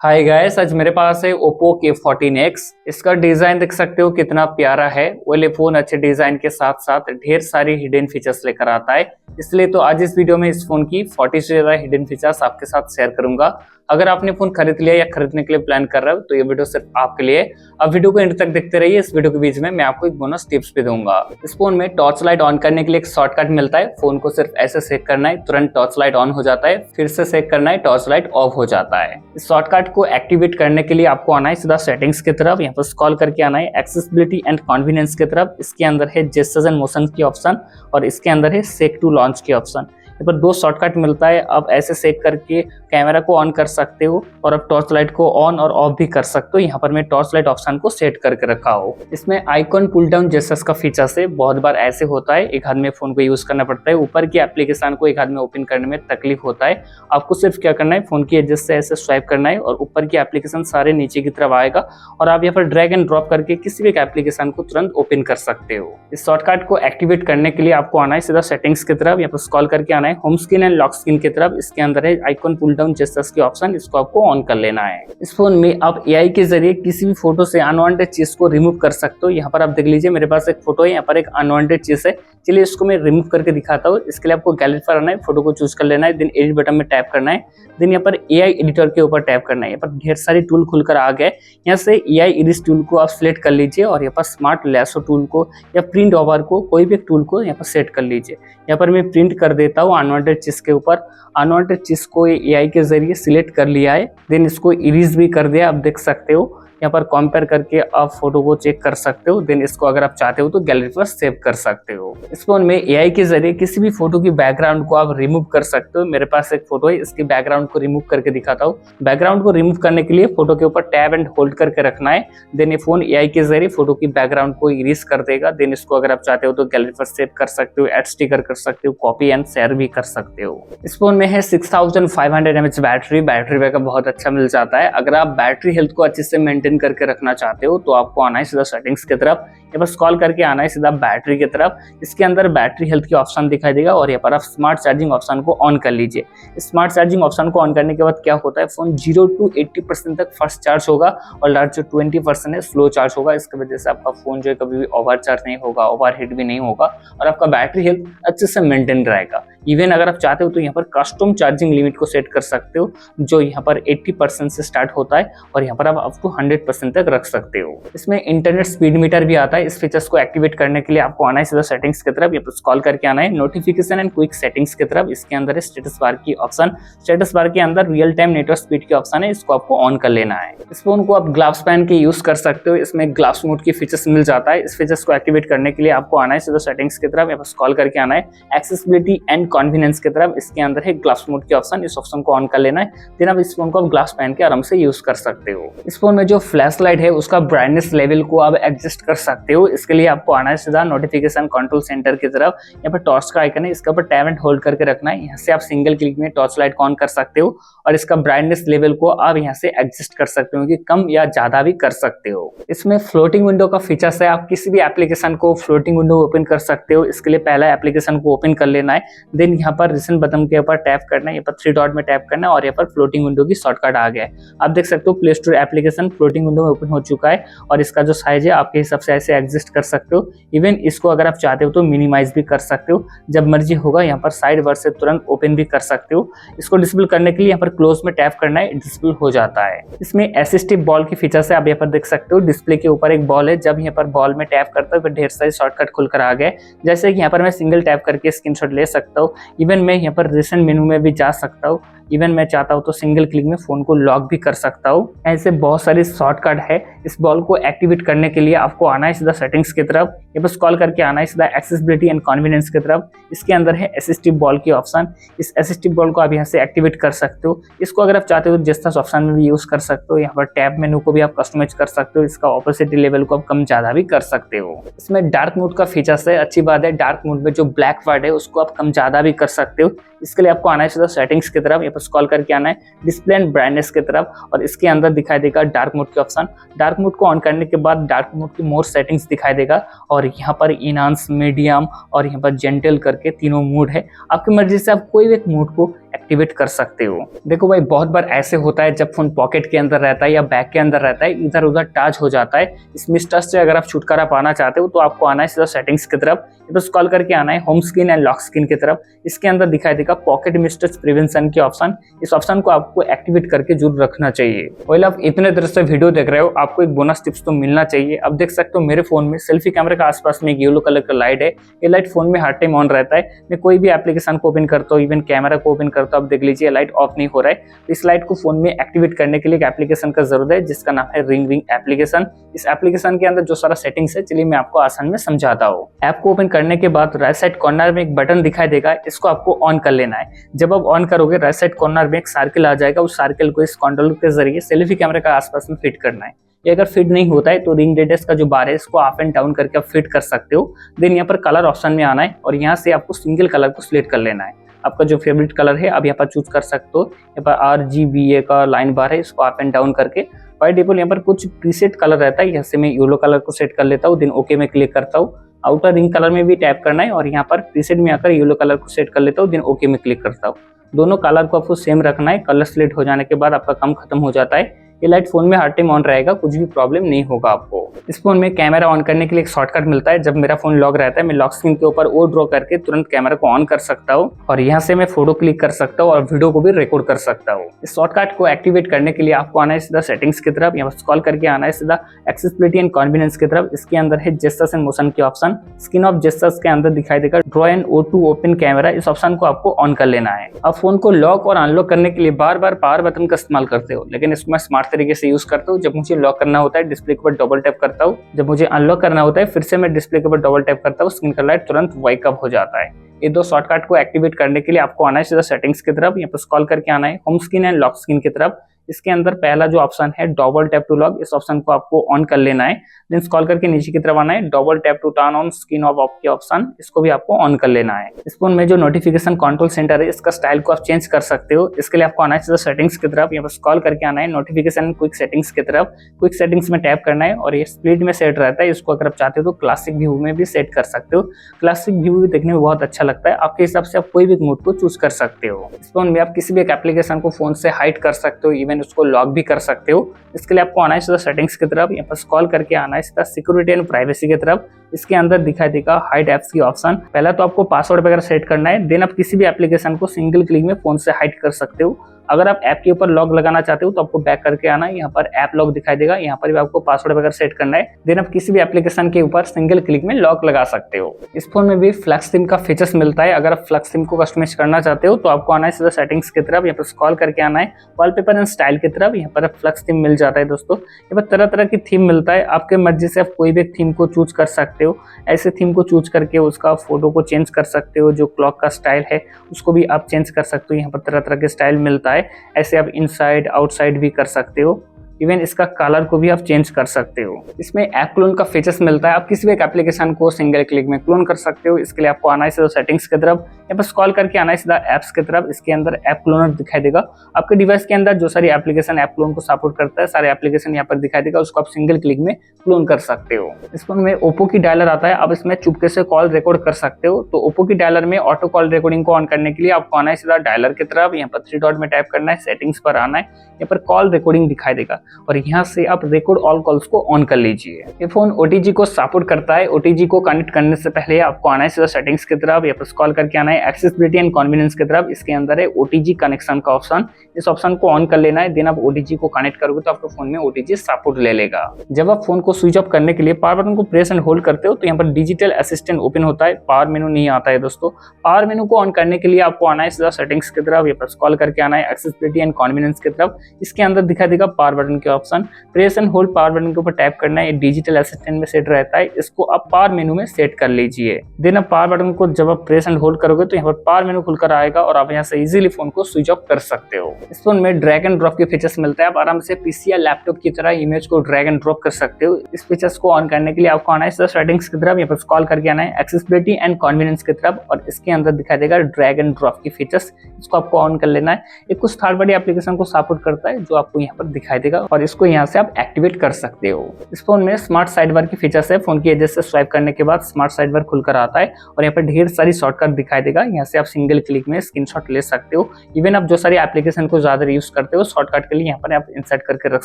Hi guys, आज मेरे पास है Oppo K14X। इसका डिजाइन देख सकते हो कितना प्यारा है। वो फोन अच्छे डिजाइन के साथ साथ ढेर सारी हिडन फीचर्स लेकर आता है, इसलिए तो आज इस वीडियो में इस फोन की 40 से ज्यादा हिडन फीचर्स आपके साथ शेयर करूंगा। अगर आपने फोन खरीद लिया या खरीदने के लिए प्लान कर रहे हो तो ये वीडियो सिर्फ आपके लिए। अब वीडियो को एंड तक देखते रहिए। इस वीडियो के बीच में मैं आपको एक बोनस टिप्स भी दूंगा। इस फोन में टॉर्च लाइट ऑन करने के लिए एक शॉर्टकट मिलता है। फोन को सिर्फ ऐसे सेक करना है, तुरंत टॉर्च लाइट ऑन हो जाता है, फिर से सेक करना है, टॉर्च लाइट ऑफ हो जाता है। इस शॉर्टकट को एक्टिवेट करने के लिए आपको आना है सीधा सेटिंग्स की तरफ, यहाँ पर स्क्रॉल करके आना है एक्सेसिबिलिटी एंड कन्वीनियंस की तरफ। इसके अंदर है जेस्चर्स एंड मोशन की ऑप्शन और इसके अंदर है सेक टू लॉन्च की ऑप्शन। यहाँ पर दो शॉर्टकट मिलता है। अब ऐसे सेक करके कैमरा को ऑन कर सकते हो और अब टॉर्च लाइट को ऑन और ऑफ भी कर सकते हो। यहाँ पर मैं टॉर्च लाइट ऑप्शन को सेट करके रखा हो। इसमें आइकॉन पुल डाउन जेस्चर्स का फीचर से बहुत बार ऐसे होता है, एक हाथ में फोन को यूज करना पड़ता है, ऊपर की एप्लीकेशन को एक हाथ में ओपन करने में तकलीफ होता है। आपको सिर्फ क्या करना है, फोन की एजेस से ऐसे स्वाइप करना है और ऊपर की एप्लीकेशन सारे नीचे की तरफ आएगा और आप यहाँ पर ड्रैग एंड ड्रॉप करके किसी भी एप्लीकेशन को तुरंत ओपन कर सकते हो। इस शॉर्टकट को एक्टिवेट करने के लिए आपको आना है सीधा सेटिंग्स की तरफ, यहाँ पर स्क्रॉल करके आना है home screen and lock screen की तरफ। इसके अंदर है आइकॉन पुल डाउन जेस्चर्स की ऑप्शन, इसको आपको ऑन कर लेना है। इस फोन में आप एआई के जरिए किसी भी फोटो से अनवांटेड चीज को रिमूव कर सकते हो। यहाँ पर आप देख लीजिए, मेरे पास एक फोटो है, यहाँ पर एक अनवांटेड चीज है। चलिए इसको मैं रिमूव करके दिखाता हूँ। इसके लिए आपको गैलरी पर आना है, फोटो को चूज कर लेना है, देन एडिट बटन में टैप करना है, देन यहाँ पर एआई एडिटर के ऊपर टैप करना है। यहाँ पर ढेर सारी टूल खुलकर आ गए। यहाँ से एआई इरिस टूल को आप सिलेक्ट कर लीजिए और यहाँ पर स्मार्ट लैसो टूल को या प्रिंट ओवर को, कोई भी एक टूल को यहाँ पर सेट कर लीजिए। यहाँ पर मैं प्रिंट कर देता हूँ अनवांटेड चीज के ऊपर। अनवांटेड चीज को एआई के जरिए सिलेक्ट कर लिया है, देन इसको इरेज भी कर दिया। आप देख सकते हो यहाँ पर कंपेयर करके आप फोटो को चेक कर सकते हो। देन इसको अगर आप चाहते हो तो गैलरी पर सेव कर सकते हो। इस फोन में एआई के जरिए किसी भी फोटो की बैकग्राउंड को आप रिमूव कर सकते हो। मेरे पास एक फोटो है, इसकी बैकग्राउंड को रिमूव करके दिखाता हूँ। बैकग्राउंड को रिमूव करने के लिए फोटो के ऊपर टैब एंड होल्ड करके रखना है, देन ये फोन एआई के जरिए फोटो की बैकग्राउंड को इरेज कर देगा। देन इसको अगर आप चाहते हो तो गैलरी पर सेव कर सकते हो, एड स्टिकर कर सकते हो, कॉपी एंड शेयर भी कर सकते हो। इस फोन में है 6500 mAh बैटरी बैकअप बहुत अच्छा मिल जाता है। अगर आप बैटरी हेल्थ को अच्छे से मेंटेन करके रखना चाहते हो तो आपको आना है सीधा सेटिंग्स की तरफ, यहाँ पर स्क्रॉल करके आना है सीधा बैटरी की तरफ। इसके अंदर बैटरी हेल्थ की ऑप्शन दिखाई देगा और यहाँ पर आप स्मार्ट चार्जिंग ऑप्शन को ऑन कर लीजिए। स्मार्ट चार्जिंग ऑप्शन को ऑन करने के बाद क्या होता है, फोन 0 to 80% तक फास्ट चार्ज होगा और लास्ट जो 20% है स्लो चार्ज होगा। इसकी वजह से आपका फोन जो है कभी भी ओवर चार्ज नहीं होगा, ओवर हीट भी नहीं होगा और आपका बैटरी हेल्थ अच्छे से मेंटेन रहेगा। इवन अगर आप चाहते हो तो यहाँ पर कस्टम चार्जिंग लिमिट को सेट कर सकते हो, जो यहाँ पर 80% से स्टार्ट होता है और यहाँ पर आप अप टू 100% तक रख सकते हो। इसमें इंटरनेट स्पीड मीटर भी आता है। इस फीचर्स को एक्टिवेट करने के लिए आपको आना है सीधा सेटिंग्स की तरफ, यहाँ पर स्क्रॉल करके आना है नोटिफिकेशन एंड क्विक सेटिंग्स की तरफ। इसके अंदर है स्टेटस बार की ऑप्शन। स्टेटस बार के अंदर रियल टाइम नेटवर्क स्पीड की ऑप्शन है, इसको आपको ऑन कर लेना है। इस फोन को आप ग्लास पहन के यूज कर सकते हो। इसमें ग्लास मोड की फीचर्स मिल जाता है। इस फीचर्स को एक्टिवेट करने के लिए आपको आना है सीधा सेटिंग्स की तरफ, यहाँ पर स्क्रॉल करके आना है एक्सेसिबिलिटी एंड कन्वीनियंस की तरफ। इसके अंदर है ग्लास मोड की ऑप्शन, इस ऑप्शन को ऑन कर लेना है। देन आप इस फोन को आप ग्लास पहन के आराम से यूज कर सकते हो। इस फोन में जो फ्लैश लाइट है उसका ब्राइटनेस लेवल को आप एडजस्ट कर सकते हो। इसके लिए आपको आना है सीधा नोटिफिकेशन कंट्रोल सेंटर की तरफ, यहाँ पर टॉर्च का आइकन है, इसके ऊपर टैब एंड होल्ड करके रखना है। यहाँ से आप सिंगल क्लिक में टॉर्च लाइट को ऑन कर सकते हो और इसका ब्राइटनेस लेवल को आप यहाँ से एडजस्ट कर सकते हो कि कम या ज्यादा भी कर सकते हो। इसमें फ्लोटिंग विंडो का फीचर्स है। आप किसी भी एप्लीकेशन को फ्लोटिंग विंडो ओपन कर सकते हो। इसके लिए पहला एप्लीकेशन को ओपन कर लेना है, देन यहाँ पर रिसेंट बटन के ऊपर टैप करना है, यहाँ पर 3 डॉट में टैप करना है और यहाँ पर फ्लोटिंग विंडो की शॉर्टकट आ गया है। आप देख सकते हो play store application floating window में ओपन हो चुका है और इसका जो साइज है आपके हिसाब से ऐसे एडजस्ट कर सकते हो। इवन इसको अगर आप चाहते हो तो मिनिमाइज भी कर सकते हो, जब मर्जी होगा यहाँ पर साइड वर्ड से तुरंत ओपन भी कर सकते हो। इसको डिसेबल करने के लिए यहाँ पर क्लोज में टैप करना है, डिसेबल हो जाता है। इसमें असिस्टिव बॉल की फीचर्स है। आप यहाँ पर देख सकते हो डिस्प्ले के ऊपर एक बॉल है, जब यहाँ पर बॉल में टैप करता हूँ ढेर सारे शॉर्टकट खुलकर आ गए। जैसे कि यहाँ पर मैं सिंगल टैप करके स्क्रीनशॉट ले सकता हूँ। इवन मैं यहाँ पर रिसेंट मेनू में भी जा सकता हूँ। इवन मैं चाहता हूँ तो सिंगल क्लिक में फोन को लॉक भी कर सकता हूँ। ऐसे बहुत सारी शॉर्टकट है। इस बॉल को एक्टिवेट करने के लिए आपको आना है सीधा सेटिंग्स की तरफ, यहाँ पर स्क्रॉल करके आना है सीधा एक्सेसिबिलिटी एंड कन्वीनियंस की तरफ। इसके अंदर है असिस्टिव बॉल की ऑप्शन। इस असिस्टिव बॉल को आप यहाँ से एक्टिवेट कर सकते हो। इसको अगर आप चाहते हो तो जेस्चर्स ऑप्शन में भी यूज कर सकते हो। यहाँ पर टैब मेनू को भी आप कस्टमाइज कर सकते हो। इसका ऑपोसिटी लेवल को आप कम ज्यादा भी कर सकते हो। इसमें डार्क मोड का फीचर्स है। अच्छी बात है, डार्क मोड में जो ब्लैक वर्ड है उसको आप कम ज्यादा भी कर सकते हो। इसके लिए आपको आना है सीधा सेटिंग्स की तरफ, यहाँ पर स्क्रॉल करके आना है डिस्प्ले एंड ब्राइटनेस की तरफ और इसके अंदर दिखाई देगा डार्क मोड की ऑप्शन। डार्क मोड को ऑन करने के बाद डार्क मोड की मोर सेटिंग्स दिखाई देगा और यहाँ पर इनहांस, मीडियम और यहाँ पर जेंटल करके तीनों मोड है। आपकी मर्जी से आप कोई भी एक मोड को एक्टिवेट कर सकते हो। देखो भाई, बहुत बार ऐसे होता है जब फोन पॉकेट के अंदर रहता है या बैग के अंदर रहता है, इधर उधर टच हो जाता है। इस मिसटच से अगर आप छुटकारा पाना चाहते हो तो आपको आना है सीधा सेटिंग्स की तरफ, तो स्क्रॉल करके आना है home screen and lock screen की तरफ। इसके अंदर दिखाई देगा पॉकेट मिसटच प्रिवेंशन की ऑप्शन। इस ऑप्शन को आपको एक्टिवेट करके जरूर रखना चाहिए। वेल, आप इतने देर से वीडियो देख रहे हो, आपको एक बोनस टिप्स तो मिलना चाहिए। अब देख सकते हो मेरे फोन में सेल्फी कैमरे के आसपास में एक येलो कलर का लाइट है। ये लाइट फोन में हर टाइम ऑन रहता है। मैं कोई भी एप्लीकेशन को ओपन करता हूँ, इवन कैमरा को ओपन करता हूँ, आप देख लीजिए लाइट ऑफ नहीं हो रहा है। इस लाइट को फोन में एक्टिवेट करने के लिए एक एप्लीकेशन का जरूरत है जिसका नाम है रिंग रिंग एप्लीकेशन। इस एप्लीकेशन के अंदर जो सारा सेटिंग्स है, चलिए मैं आपको आसान में समझाता हूँ। ऐप को ओपन करने के बाद राइट साइड कॉर्नर में एक बटन दिखाई देगा, इसको आपको ऑन कर लेना है। जब आप ऑन करोगे राइट साइड कॉर्नर में एक सर्किल आ जाएगा, उस सर्किल को इस कंट्रोल के जरिए सेल्फी कैमरे का आसपास में फिट करना है। ये अगर फिट नहीं होता है तो रिंग रेडियस का जो बार है इसको अप एंड डाउन करके आप फिट कर सकते हो। देन यहाँ पर कलर ऑप्शन में आना है और यहाँ से आपको सिंगल कलर को सिलेक्ट कर लेना है। आपका जो फेवरेट कलर है आप यहाँ पर चूज कर सकते हो। यहाँ पर RGBA का लाइन बार है, इसको अप एंड डाउन करके बाय डिफॉल्ट यहाँ पर कुछ प्रीसेट कलर रहता है। यहाँ से मैं येलो कलर को सेट कर लेता हूँ, देन ओके में क्लिक करता हूँ। आउटर रिंग कलर में भी टैप करना है और यहाँ पर प्रीसेट में आकर येलो कलर को सेट कर लेता हूँ, देन ओके में क्लिक करता हूँ। दोनों कलर को आपको सेम रखना है। कलर सिलेक्ट हो जाने के बाद आपका काम खत्म हो जाता है। ये लाइट फोन में हर टाइम ऑन रहेगा, कुछ भी प्रॉब्लम नहीं होगा आपको। इस फोन में कैमरा ऑन करने के लिए एक शॉर्टकट मिलता है। जब मेरा फोन लॉक रहता है, मैं लॉक स्क्रीन के ऊपर ओ ड्रॉ करके तुरंत कैमरा को ऑन कर सकता हूँ और यहाँ से मैं फोटो क्लिक कर सकता हूँ और वीडियो को भी रिकॉर्ड कर सकता हूँ। इस शॉर्टकट को एक्टिवेट करने के लिए आपको आना है सीधा सेटिंग्स की तरफ, यहाँ पर स्क्रॉल करके आना है सीधा एक्सेसिबिलिटी एंड कन्वीनियंस की तरफ। इसके अंदर है जेस्चर्स एंड मोशन की ऑप्शन। स्क्रीन ऑफ जेस्चर्स के अंदर दिखाई देगा draw and O2 open camera. इस ऑप्शन को आपको ऑन कर लेना है। आप फोन को लॉक और अनलॉक करने के लिए बार बार पावर बटन का इस्तेमाल करते हो, लेकिन इसको मैं स्मार्ट तरीके से यूज करता हूँ। जब मुझे लॉक करना होता है डिस्प्ले के ऊपर डबल टैप करता हूँ, जब मुझे अनलॉक करना होता है फिर से मैं डिस्प्ले के ऊपर डबल टैप करता हूँ, स्क्रीन का लाइट तुरंत वाइक अप हो जाता है। ये दो शॉर्टकट को एक्टिवेट करने के लिए आपको आना है सीधा सेटिंग्स की तरफ, यहाँ पर स्क्रॉल करके आना है home screen and lock screen की तरफ। इसके अंदर पहला जो ऑप्शन है डबल टैप टू लॉक, इस ऑप्शन को आपको ऑन कर लेना है। देन स्क्रॉल करके नीचे की तरफ आना है double tap to turn on screen off के ऑप्शन, इसको भी आपको ऑन कर लेना है। इस फोन में जो नोटिफिकेशन कंट्रोल सेंटर है, इसका स्टाइल को आप चेंज कर सकते हो। इसके लिए आपको आना है सीधा सेटिंग्स की तरफ, यहाँ पर स्क्रॉल करके आना है नोटिफिकेशन क्विक सेटिंग्स की तरफ। क्विक सेटिंग्स में टैप करना है और ये स्प्लिट में सेट रहता है। इसको अगर आप चाहते हो तो क्लासिक व्यू में भी सेट कर सकते हो। क्लासिक व्यू भी देखने में बहुत अच्छा लगता है। आपके हिसाब से आप कोई भी मोड को चूज कर सकते हो। इस फोन में आप किसी भी एक एप्लीकेशन को फोन से हाइड कर सकते हो, इवन उसको लॉक भी कर सकते हो। इसके लिए आपको आना है सीधा सेटिंग्स की तरफ, यहाँ पर स्क्रॉल करके आना है सीधा सिक्योरिटी एंड प्राइवेसी की तरफ। इसके अंदर दिखाई देगा हाइड एप्स की ऑप्शन। पहला तो आपको पासवर्ड वगैरह सेट करना है, देन आप किसी भी एप्लीकेशन को सिंगल क्लिक में फोन से हाइड कर सकते हो। अगर आप ऐप के ऊपर लॉक लगाना चाहते हो तो आपको बैक करके आना है, यहाँ पर ऐप लॉक दिखाई देगा, यहाँ पर भी आपको पासवर्ड वगैरह सेट करना है। देन आप किसी भी एप्लीकेशन के ऊपर सिंगल क्लिक में लॉक लगा सकते हो। इस फोन में भी फ्लैक्स सिम का फीचर्स मिलता है। अगर आप फ्लैक्स सिम को कस्टमाइज करना चाहते हो तो आपको आना है सीधा सेटिंग्स की तरफ, यहाँ पर स्क्रॉल करके आना है वॉलपेपर एंड स्टाइल की तरफ। यहाँ पर फ्लैक्स थीम मिल जाता है दोस्तों। यहाँ पर तरह तरह की थीम मिलता है, आपके मर्जी से आप कोई भी थीम को चूज कर सकते हो। ऐसे थीम को चूज करके उसका फोटो को चेंज कर सकते हो। जो क्लॉक का स्टाइल है उसको भी आप चेंज कर सकते हो। यहाँ पर तरह तरह के स्टाइल मिलता है। ऐसे आप इनसाइड आउटसाइड भी कर सकते हो। इवन इसका कलर को भी आप चेंज कर सकते हो। इसमें ऐप क्लोन का फीचर्स मिलता है। आप किसी भी एक एप्लीकेशन को सिंगल क्लिक में क्लोन कर सकते हो। इसके लिए आपको आना है सीधा सेटिंग्स की तरफ, यहाँ पर स्क्रॉल करके आना है सीधा एप्स की तरफ। इसके अंदर ऐप क्लोनर दिखाई देगा। आपके डिवाइस के अंदर जो सारी एप्लीकेशन ऐप क्लोन को सपोर्ट करता है, सारे एप्लीकेशन यहाँ पर दिखाई देगा, उसको आप सिंगल क्लिक में क्लोन कर सकते हो। इस फोन में ओप्पो की डायलर आता है, आप इसमें चुपके से कॉल रिकॉर्ड कर सकते हो। तो ओप्पो की डायलर में ऑटो कॉल रिकॉर्डिंग को ऑन करने के लिए आपको आना है सीधा डायलर की तरफ, यहाँ पर 3 डॉट में टैप करना है, सेटिंग्स पर आना है, यहाँ पर कॉल रिकॉर्डिंग दिखाई देगा और यहाँ से आप रिकॉर्ड ऑल कॉल्स को ऑन कर लीजिए। ये फोन OTG को सपोर्ट करता है। OTG को कनेक्ट करने से पहले आपको आना है सीधा सेटिंग्स की तरफ, यहाँ पर स्क्रॉल करके आना है एक्सेसिबिलिटी एंड कन्वीनियंस की तरफ। इसके अंदर है OTG कनेक्शन का ऑप्शन, इस ऑप्शन को ऑन कर लेना है। देन आप OTG को कनेक्ट करोगे तो आपके फोन में OTG सपोर्ट ले लेगा। जब आप फोन को स्विच ऑफ करने के लिए पावर बटन को प्रेस एंड होल्ड करते हो तो यहाँ पर डिजिटल असिस्टेंट ओपन होता है, पावर मेनू नहीं आता है दोस्तों। पावर मेनू को ऑन करने के लिए आपको आना है सीधा सेटिंग्स की तरफ, यहाँ पर स्क्रॉल करके आना है एक्सेसिबिलिटी एंड कन्वीनियंस की तरफ। इसके अंदर दिखा देगा पावर बटन के option, press and hold power button के ऊपर टैप करना है। ये डिजिटल असिस्टेंट में सेट रहता है, इसको आप पावर मेनू में सेट कर लीजिए। देन आप पावर बटन को जब आप प्रेस एंड होल्ड करोगे तो यहाँ पर पावर मेनू खुलकर आएगा और आप यहाँ से इजीली फोन को स्विच ऑफ कर सकते हो। इस फोन में ड्रैग एंड ड्रॉप के फीचर्स मिलता है। आप आराम से पीसी या लैपटॉप की तरह इमेज को ड्रैग एंड ड्रॉप कर सकते हो। इस फीचर्स को ऑन करने के लिए आपको आना है सेटिंग्स की तरफ, यहाँ पर स्क्रॉल करके आना है एक्सेसिबिलिटी एंड कन्वीनियंस की तरफ और इसके अंदर दिखाई देगा ड्रैग एंड ड्रॉप की फीचर्स, इसको आपको ऑन कर लेना है। ये कुछ थर्ड पार्टी एप्लीकेशन को सपोर्ट करता है जो आपको यहाँ पर दिखाई देगा, और इसको यहाँ से आप एक्टिवेट कर सकते हो। इस फोन में स्मार्ट साइड बार की फीचर्स है। फोन की एजेस से स्वाइप करने के बाद स्मार्ट साइड बार खुलकर आता है और यहाँ पर ढेर सारी शॉर्टकट दिखाई देगा। यहाँ से आप सिंगल क्लिक में स्क्रीनशॉट ले सकते हो। इवन आप जो सारी एप्लीकेशन को ज्यादा यूज करते हो शॉर्टकट के लिए यहाँ पर आप इंसर्ट करके रख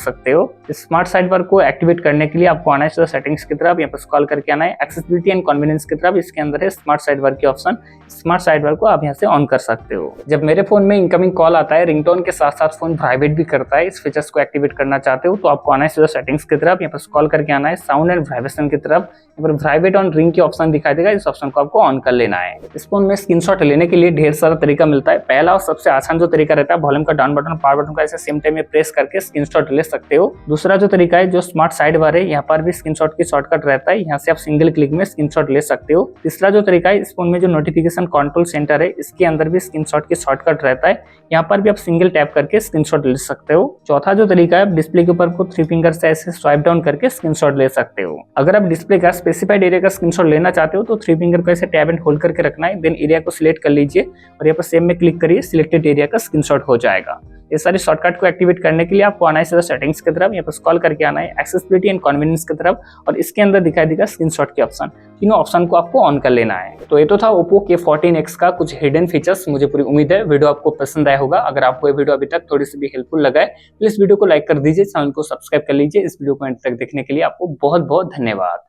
सकते हो। स्मार्ट साइड बार को एक्टिवेट करने के लिए आपको आना है सेटिंग्स की तरफ, यहाँ पर स्क्रॉल करके आना है एक्सेसिबिलिटी एंड कन्वीनियंस की तरफ। इसके अंदर है स्मार्ट साइड बार की ऑप्शन। स्मार्ट साइड बार को आप यहाँ से ऑन कर सकते हो। जब मेरे फोन में इनकमिंग कॉल आता है, रिंगटोन के साथ साथ फोन वाइब्रेट भी करता है, इस फीचर्स को एक्टिवेट करना चाहते हो तो आपको आना है सेटिंग्स की तरफ, यहाँ पर स्क्रॉल करके आना है साउंड एंड वाइब्रेशन की तरफ। यहाँ पर वाइब्रेट ऑन रिंग की ऑप्शन दिखाई देगा, इस ऑप्शन को आपको ऑन कर लेना है। इस फोन में स्क्रीनशॉट लेने के लिए ढेर सारा तरीका मिलता है। पहला और सबसे आसान जो तरीका रहता है, वॉल्यूम का डाउन बटन पावर बटन का ऐसे सेम टाइम में प्रेस करके स्क्रीनशॉट ले सकते हो। दूसरा जो तरीका है जो स्मार्ट साइड बार है, यहाँ पर भी स्क्रीनशॉट की शॉर्टकट रहता है, यहाँ से आप सिंगल क्लिक में स्क्रीनशॉट ले सकते हो। तीसरा जो तरीका है, इस फोन में जो नोटिफिकेशन कंट्रोल सेंटर है इसके अंदर भी स्क्रीनशॉट की शॉर्टकट रहता है, यहाँ पर भी आप सिंगल टैप करके स्क्रीनशॉट ले सकते हो। चौथा जो तरीका है, डिस्प्ले के ऊपर को 3 फिंगर से ऐसे स्वाइप डाउन करके स्क्रीनशॉट ले सकते हो। अगर आप डिस्प्ले का स्पेसिफाइड एरिया का स्क्रीनशॉट लेना चाहते हो तो 3 फिंगर को ऐसे टैब एंड होल्ड करके रखना है, देन एरिया को सिलेक्ट कर लीजिए और यहाँ पर सेम में क्लिक करिए, सिलेक्टेड एरिया का स्क्रीनशॉट हो जाएगा। ये सारी शॉर्टकट को एक्टिवेट करने के लिए आपको आना है सेटिंग्स की तरफ, यहाँ पर स्क्रॉल करके आना है एक्सेसिबिलिटी एंड कन्वीनियंस की तरफ और इसके अंदर दिखाई देगा स्क्रीनशॉट के ऑप्शन। तीनों ऑप्शन को आपको ऑन कर लेना है। तो ये तो था Oppo K14X का कुछ हिडन फीचर्स। मुझे पूरी उम्मीद है वीडियो आपको पसंद आया होगा। अगर आपको ये वीडियो अभी तक थोड़ी सी भी हेल्पफुल लगा है प्लीज वीडियो को लाइक कर दीजिए, चैनल को सब्सक्राइब कर लीजिए। इस वीडियो को अंत तक देखने के लिए आपको बहुत बहुत धन्यवाद।